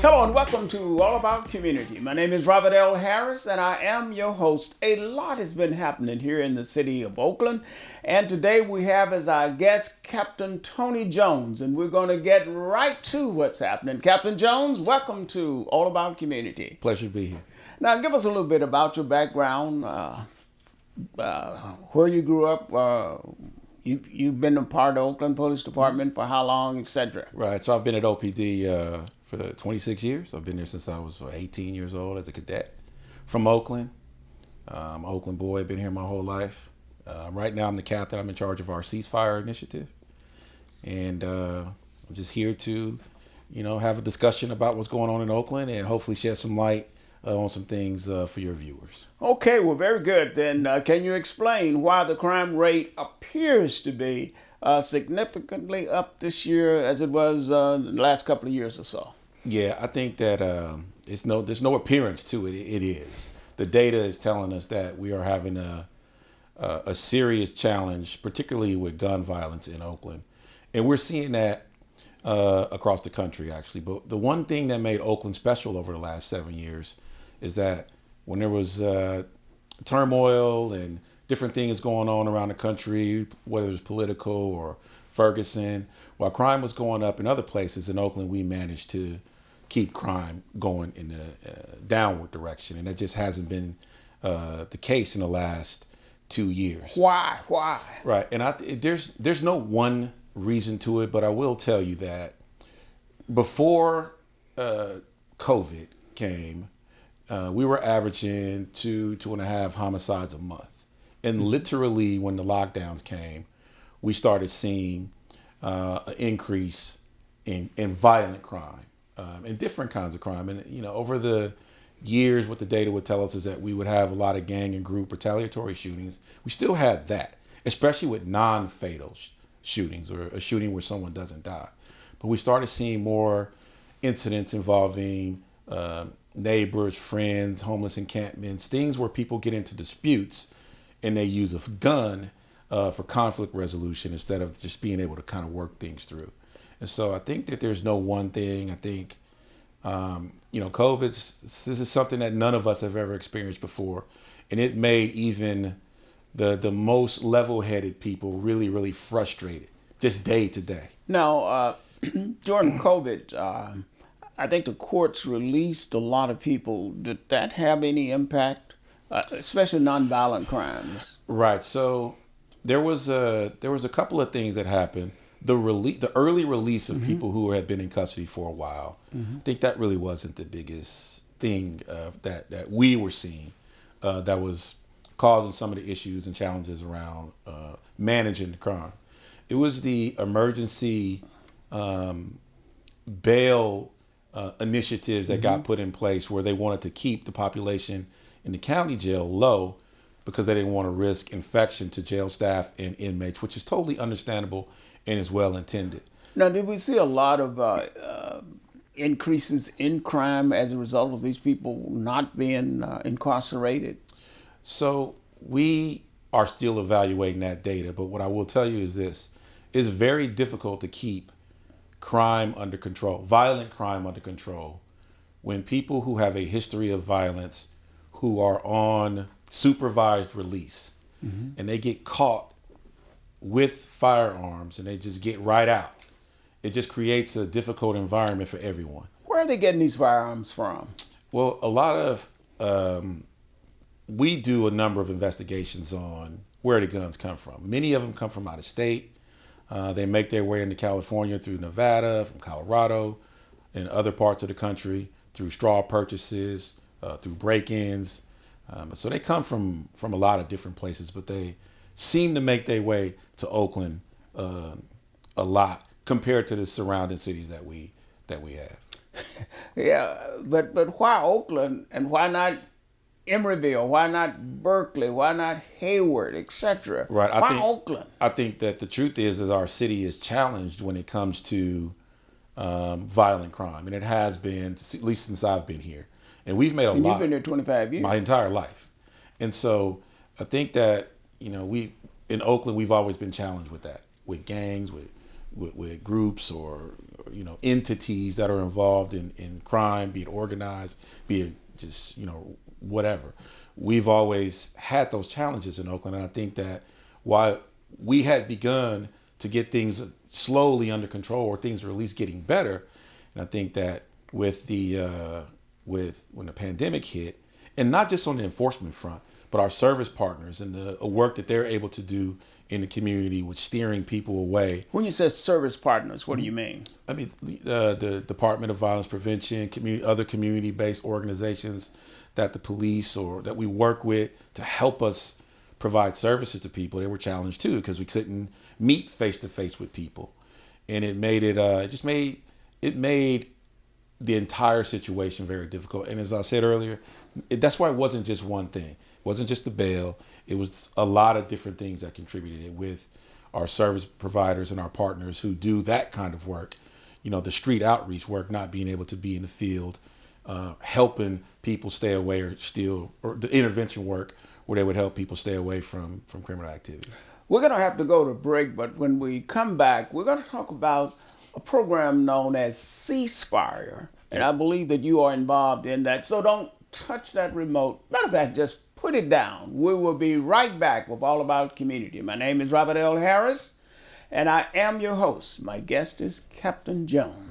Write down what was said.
Hello and welcome to All About Community. My name is Robert L. Harris and I am your host. A lot has been happening here in the city of Oakland, and today we have as our guest Captain Toney Jones, and we're going to get right to what's happening. Captain Jones, welcome to All About Community. Pleasure to be here. Now give us a little bit about your background, where you grew up, you've been a part of Oakland Police Department for how long, etc. Right, so I've been at OPD for 26 years. I've been there since I was 18 years old as a cadet from Oakland. I'm an Oakland boy, been here my whole life. Right now I'm the captain. I'm in charge of our ceasefire initiative. And I'm just here to, have a discussion about what's going on in Oakland and hopefully shed some light on some things for your viewers. Okay, well, very good. Then can you explain why the crime rate appears to be significantly up this year as it was the last couple of years or so? Yeah, I think that there's no appearance to it. It is. The data is telling us that we are having a serious challenge, particularly with gun violence in Oakland. And we're seeing that across the country, actually. But the one thing that made Oakland special over the last 7 years is that when there was turmoil and different things going on around the country, whether it's political or Ferguson, while crime was going up in other places, in Oakland, we managed to keep crime going in the downward direction. And that just hasn't been the case in the last 2 years. Why? Right. And there's no one reason to it, but I will tell you that before COVID came, we were averaging 2.5 homicides a month. And literally when the lockdowns came, we started seeing an increase in violent crime and different kinds of crime. And, over the years, what the data would tell us is that we would have a lot of gang and group retaliatory shootings. We still had that, especially with non-fatal shootings or a shooting where someone doesn't die. But we started seeing more incidents involving neighbors, friends, homeless encampments, things where people get into disputes and they use a gun for conflict resolution instead of just being able to kind of work things through. And so I think that there's no one thing. I think, COVID, this is something that none of us have ever experienced before. And it made even the most level-headed people really, really frustrated, just day to day. Now, during COVID, I think the courts released a lot of people. Did that have any impact, especially nonviolent crimes? Right. So there was a couple of things that happened. The early release of people who had been in custody for a while. I think that really wasn't the biggest thing that we were seeing that was causing some of the issues and challenges around managing the crime. It was the emergency bail initiatives that got put in place where they wanted to keep the population in the county jail low because they didn't want to risk infection to jail staff and inmates, which is totally understandable and is well intended. Now, did we see a lot of increases in crime as a result of these people not being incarcerated? So we are still evaluating that data, but what I will tell you is this: it's very difficult to keep crime under control, violent crime under control, when people who have a history of violence, who are on supervised release, and they get caught with firearms and they just get right out. It just creates a difficult environment for everyone. Where are they getting these firearms from? Well, a lot of, we do a number of investigations on where the guns come from. Many of them come from out of state. They make their way into California through Nevada, from Colorado, and other parts of the country through straw purchases, through break-ins. So they come from a lot of different places, but they seem to make their way to Oakland a lot compared to the surrounding cities that we have. Yeah, but why Oakland and why not Emeryville? Why not Berkeley? Why not Hayward, etc.? Right. Why Oakland? I think that the truth is that our city is challenged when it comes to violent crime, and it has been, at least since I've been here. And we've made a lot. You've been there 25 years. My entire life. And so I think that, we in Oakland, we've always been challenged with that, with gangs, with groups or entities that are involved in crime, be it organized, be it just whatever. We've always had those challenges in Oakland, and I think that while we had begun to get things slowly under control, or things are at least getting better, and I think that with when the pandemic hit, and not just on the enforcement front, but our service partners and the work that they're able to do in the community with steering people away. When you say service partners, what do you mean? I mean, the Department of Violence Prevention, other community-based organizations that the police or that we work with to help us provide services to people. They were challenged too because we couldn't meet face-to-face with people. And it made it made the entire situation very difficult. And as I said earlier, that's why it wasn't just one thing. It wasn't just the bail. It was a lot of different things that contributed it with our service providers and our partners who do that kind of work, the street outreach work, not being able to be in the field, helping people stay away or the intervention work where they would help people stay away from criminal activity. We're going to have to go to break, but when we come back, we're going to talk about a program known as Ceasefire. And I believe that you are involved in that. So don't touch that remote. Matter of fact, just put it down. We will be right back with All About Community. My name is Robert L. Harris, and I am your host. My guest is Captain Jones.